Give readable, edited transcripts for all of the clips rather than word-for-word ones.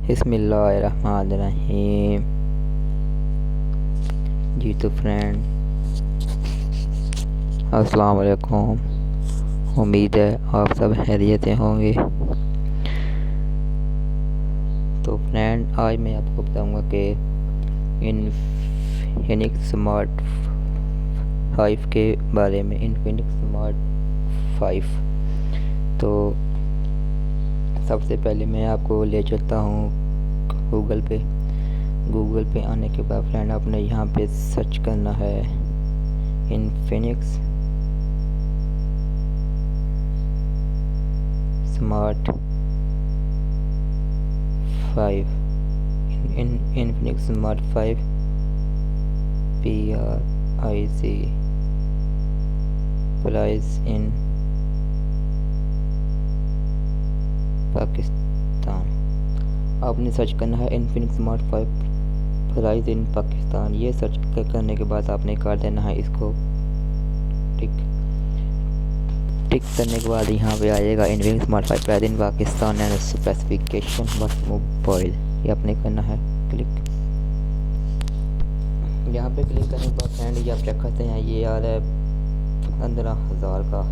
बिस्मिल्लाहिर्रहमानिर्रहीम। जी तो फ्रेंड, अस्सलाम वालेकुम। उम्मीद है आप सब खैरियत से होंगे। तो फ्रेंड, आज मैं आपको बताऊंगा कि इन्फिनिक्स स्मार्ट 5 के बारे में। Infinix smart 5। तो सबसे पहले मैं आपको ले चलता हूँ गूगल पे आने के बाद फ्रेंड, आपने यहाँ पे सर्च करना है Infinix smart 5। Infinix smart 5 PRIC price in Pakistan. आपने सर्च करना है Infinix smart 5 price in Pakistan. ये सर्च करने के बाद आपने कर देना है इसको टिक करने के बाद यहाँ पे आएगा Infinix smart 5 price in Pakistan and specification what mobile. ये आपने करना है क्लिक। यहाँ पे क्लिक करने के बाद फ्रेंड, ये आप चेक करते हैं, ये आ रहा है 15,000 का।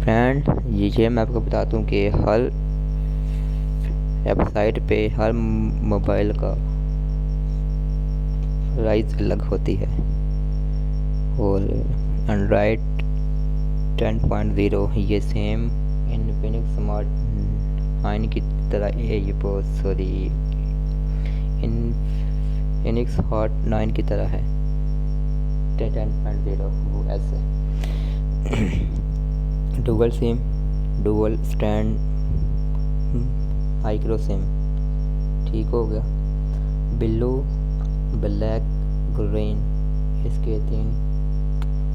फ्रेंड, ये मैं आपको बता दूँ कि हर वेबसाइट पे हर मोबाइल का प्राइस अलग होती है। और एंड्रॉयड 10.0 ये सेम इन्फिनिक्स स्मार्ट 9 की तरह इन्फिनिक्स हॉट 9 की तरह है। 10.0 वो ऐसे dual SIM, dual stand, micro SIM. ठीक हो गया। ब्लू, ब्लैक, ग्रीन, इसके 3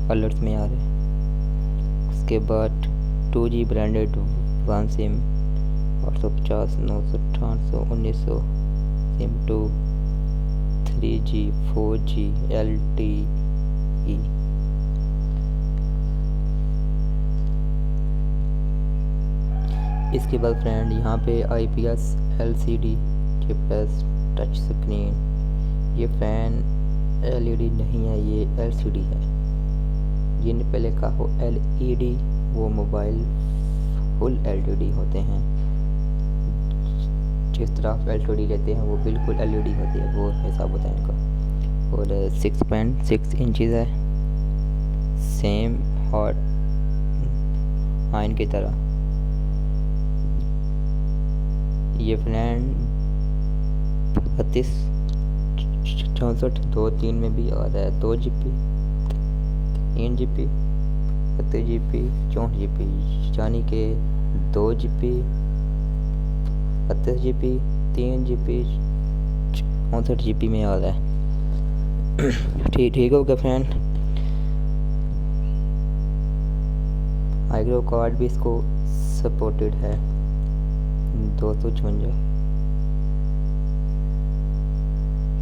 कलर्स में आ रहे। उसके बाद 2G branded 1 SIM, 850, 998, 1900 SIM 2, 3G, 4G LTE। इसके बाद फ्रेंड, यहाँ पे IPS LCD plus touch screen. ये फैन LED नहीं है, ये LCD है। जिन पहले कहा हो LED, वो मोबाइल फुल LED होते हैं। जिस तरह आप LCD लेते हैं वो बिल्कुल LED होती है, वो हिसाब होता है इनका। और 6.6 इंचज़ है, सेम हॉट 9 की तरह। ये फ्रेंड 32, 64, 2.3 में भी आ रहा है। 2GB, 3GB, 32GB, 64GB, यानी कि 2GB, 32GB, 3GB, 64GB में आ रहा है। ठीक हो गया फ्रेंड। माइक्रो कार्ड भी इसको सपोर्टेड है। 256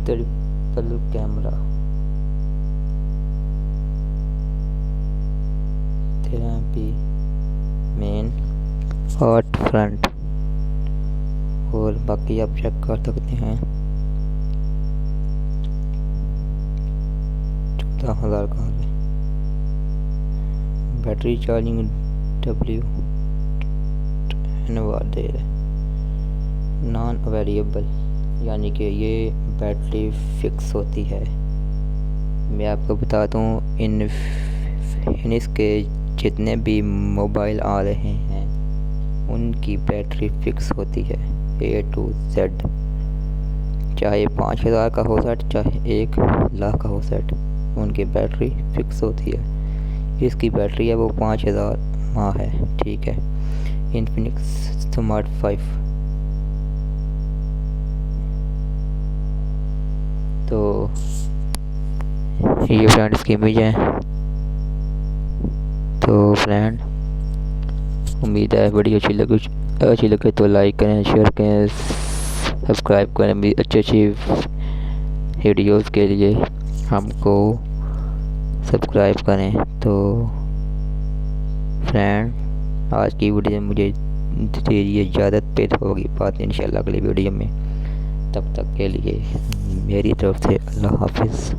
triple camera, 13MP main 8 front. और बाकी आप चेक कर सकते हैं। 14,000 का है। बैटरी चार्जिंग दे रहे, नॉन वेरिएबल, यानी कि ये बैटरी फिक्स होती है। मैं आपको बता दूँ, इन्फिनिक्स के जितने भी मोबाइल आ रहे हैं उनकी बैटरी फिक्स होती है A to Z। चाहे 5,000 का हो सेट, चाहे 1,00,000 का हो सेट, उनकी बैटरी फिक्स होती है। इसकी बैटरी है वो 5,000 माह है। ठीक है। Infinix smart 5। तो ये फ्रेंड इसकी इमेज है। तो फ्रेंड, उम्मीद है वीडियो अच्छी लगे तो लाइक करें, शेयर करें, सब्सक्राइब करें। भी अच्छी वीडियोस के लिए हमको सब्सक्राइब करें। तो फ्रेंड, आज की वीडियो में मुझे दीजिए इजाज़त। पे होगी बात इंशाल्लाह अगली वीडियो में। तब तक के लिए मेरी तरफ से अल्लाह हाफिज़।